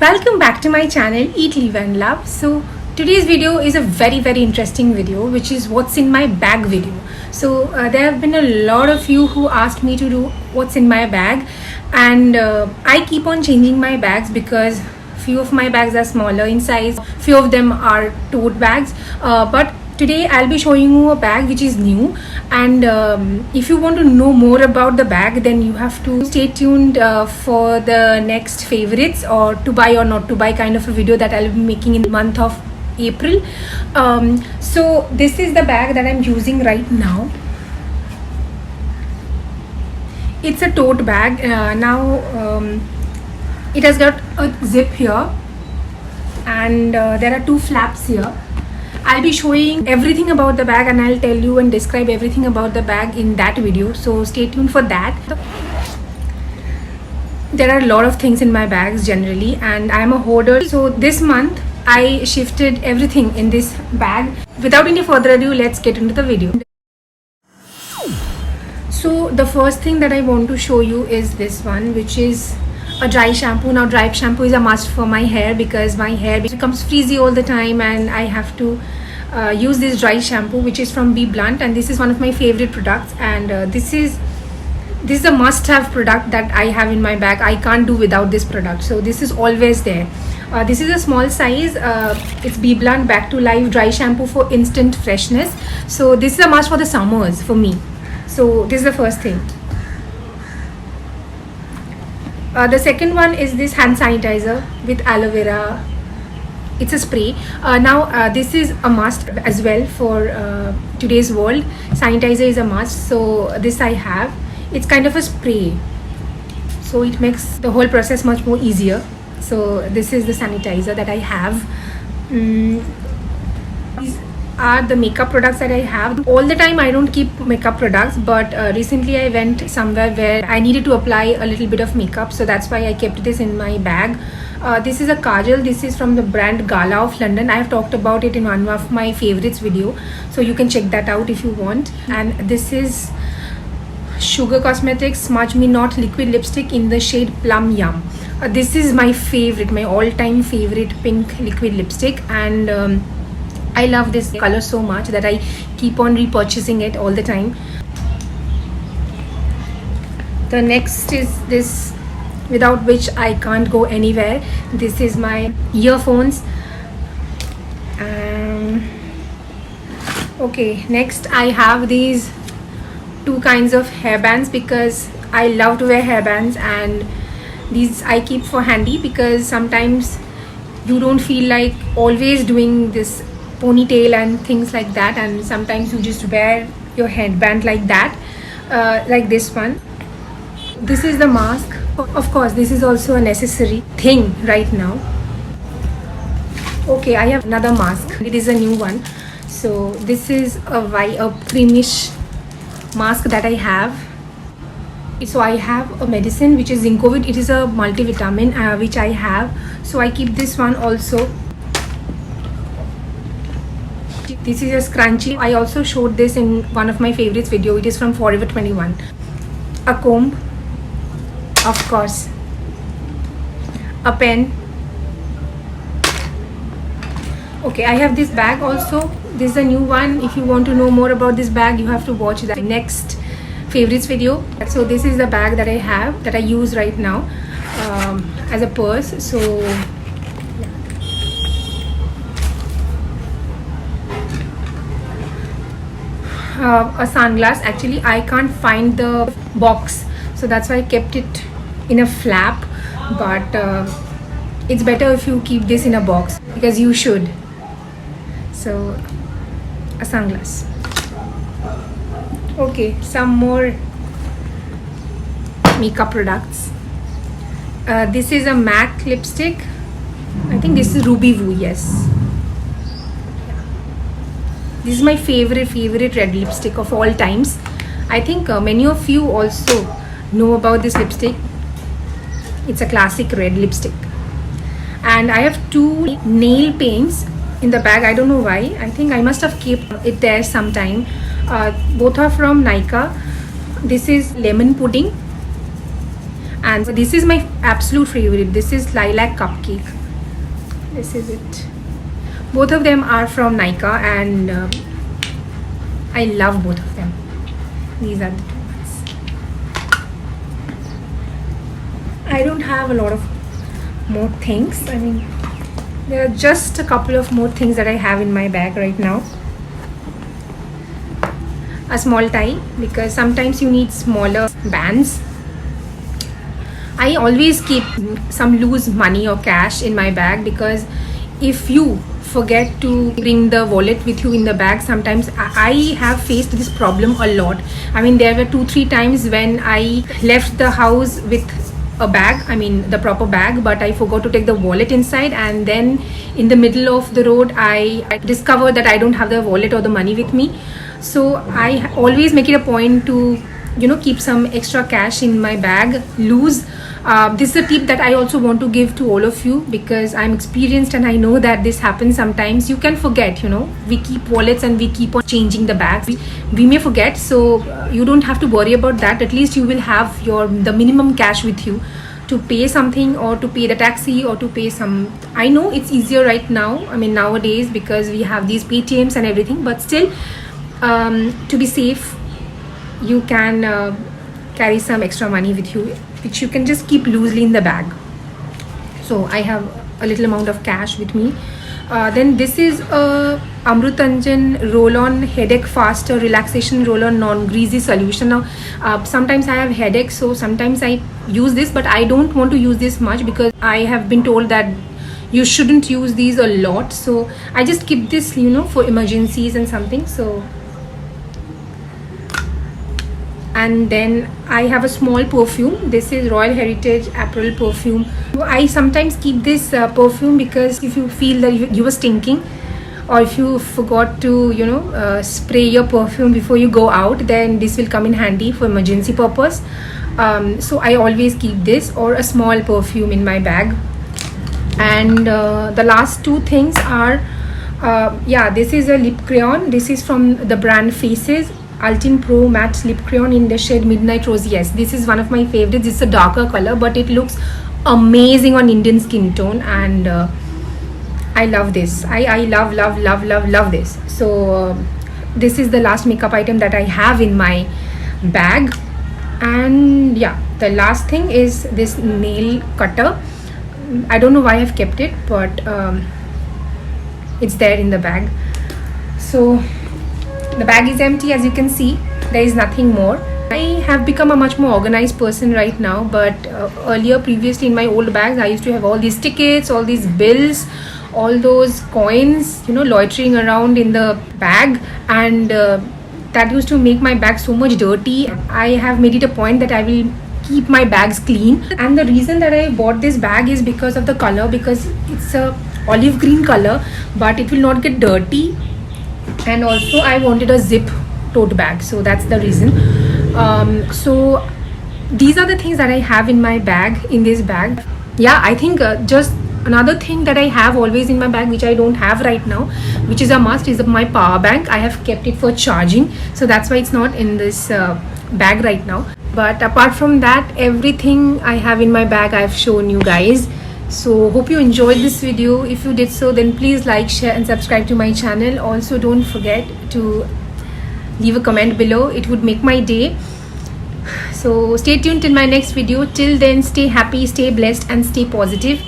Welcome back to my channel Eat, Live and Love. So today's video is a very interesting video, which is what's in my bag video. So there have been a lot of you who asked me to do what's in my bag, and I keep on changing my bags because few of my bags are smaller in size, few of them are tote bags, but today I'll be showing you a bag which is new, and if you want to know more about the bag, then you have to stay tuned for the next favorites or to buy or not to buy kind of a video that I'll be making in the month of April. So this is the bag that I'm using right now. It's a tote bag. It has got a zip here, and there are two flaps here. I'll be showing everything about the bag, and I'll tell you and describe everything about the bag in that video, so stay tuned for that. There are a lot of things in my bags generally, and I'm a hoarder, so this month I shifted everything in this bag. Without any further ado, let's get into the video. So the first thing that I want to show you is this one, which is a dry shampoo. Now dry shampoo is a must for my hair because my hair becomes frizzy all the time, and I have to use this dry shampoo, which is from BBlunt, and this is one of my favorite products, and this is a must-have product that I have in my bag. I can't do without this product, so this is always there. This is a small size. It's BBlunt Back to Life dry shampoo for instant freshness, so this is a must for the summers for me. So this is the first thing. The second one is this hand sanitizer with aloe vera. It's a spray. This is a must as well for today's world. Sanitizer is a must, so this I have. It's kind of a spray, so it makes the whole process much more easier. So this is the sanitizer that I have. These are the makeup products that I have. All the time I don't keep makeup products, but recently I went somewhere where I needed to apply a little bit of makeup, so that's why I kept this in my bag. This is a kajal. This is from the brand Gala of London. I have talked about it in one of my favorites video, so you can check that out if you want. And this is Sugar Cosmetics Smudge Me Not liquid lipstick in the shade Plum Yum. This is my favorite, my all-time favorite pink liquid lipstick, and I love this color so much that I keep on repurchasing it all the time. The next is this, without which I can't go anywhere. This is my earphones. Okay, next I have these two kinds of hairbands because I love to wear hairbands, and these I keep for handy because sometimes you don't feel like always doing this ponytail and things like that, and sometimes you just wear your headband like that, like this one. This is the mask. Of course, this is also a necessary thing right now. Okay, I have another mask. It is a new one. So this is a creamish mask that I have. So I have a medicine which is Zincovid. It is a multivitamin which I have, so I keep this one also. This is a scrunchie. I also showed this in one of my favorites video. It is from Forever 21. A comb, of course. A pen. Okay, I have this bag also. This is a new one. If you want to know more about this bag, you have to watch the next favorites video. So this is the bag that I have, that I use right now as a purse. So a sunglass. Actually, I can't find the box, so that's why I kept it in a flap, but it's better if you keep this in a box because you should. So a sunglass. Okay, some more makeup products. This is a MAC lipstick. I think this is Ruby Woo. Yes, this is my favorite red lipstick of all times. I think many of you also know about this lipstick. It's a classic red lipstick. And I have two nail paints in the bag. I don't know why. I think I must have kept it there sometime. Both are from Nykaa. This is lemon pudding, And this is my absolute favorite. This is lilac cupcake. This is it. Both of them are from Nykaa, and I love both of them. These are the two ones. I don't have a lot of more things. I mean, there are just a couple of more things that I have in my bag right now. A small tie, because sometimes you need smaller bands. I always keep some loose money or cash in my bag, because if you forget to bring the wallet with you in the bag, sometimes I have faced this problem a lot. I mean, there were 2-3 times when I left the house with a bag, I mean the proper bag, but I forgot to take the wallet inside, and then in the middle of the road I discovered that I don't have the wallet or the money with me. So I always make it a point to keep some extra cash in my bag loose. This is a tip that I also want to give to all of you, because I'm experienced and I know that this happens sometimes. You can forget, we keep wallets and we keep on changing the bags. We may forget, so you don't have to worry about that. At least you will have the minimum cash with you to pay something, or to pay the taxi, or to pay some. I know it's easier right now, I mean nowadays, because we have these Paytms and everything, but still to be safe, you can carry some extra money with you, which you can just keep loosely in the bag. So I have a little amount of cash with me. Then this is a Amrutanjan roll-on headache faster relaxation roll-on non-greasy solution. Now sometimes I have headache, so sometimes I use this, but I don't want to use this much, because I have been told that you shouldn't use these a lot. So I just keep this for emergencies and something. So, and then I have a small perfume. This is Royal Heritage April perfume. I sometimes keep this perfume, because if you feel that you were stinking, or if you forgot to spray your perfume before you go out, then this will come in handy for emergency purpose. So I always keep this or a small perfume in my bag. And the last two things are this is a lip crayon. This is from the brand Faces Ultim Pro Matte Lip Crayon in the shade Midnight Rose. Yes, this is one of my favorites. It's a darker color, but it looks amazing on Indian skin tone, and I love this. I love this. So this is the last makeup item that I have in my bag. And yeah, the last thing is this nail cutter. I don't know why I've kept it, but it's there in the bag. So the bag is empty, as you can see. There is nothing more. I have become a much more organized person right now, but previously in my old bags, I used to have all these tickets, all these bills, all those coins, loitering around in the bag, and that used to make my bag so much dirty. I have made it a point that I will keep my bags clean, and the reason that I bought this bag is because of the color, because it's a olive green color, but it will not get dirty. And also I wanted a zip tote bag, so that's the reason. So these are the things that I have in my bag, in this bag. Yeah, I think just another thing that I have always in my bag, which I don't have right now, which is a must, is my power bank. I have kept it for charging, so that's why it's not in this bag right now. But apart from that, everything I have in my bag I've shown you guys. So hope you enjoyed this video. If you did so, then please like, share and subscribe to my channel. Also don't forget to leave a comment below. It would make my day. So stay tuned till my next video. Till then, stay happy, stay blessed and stay positive.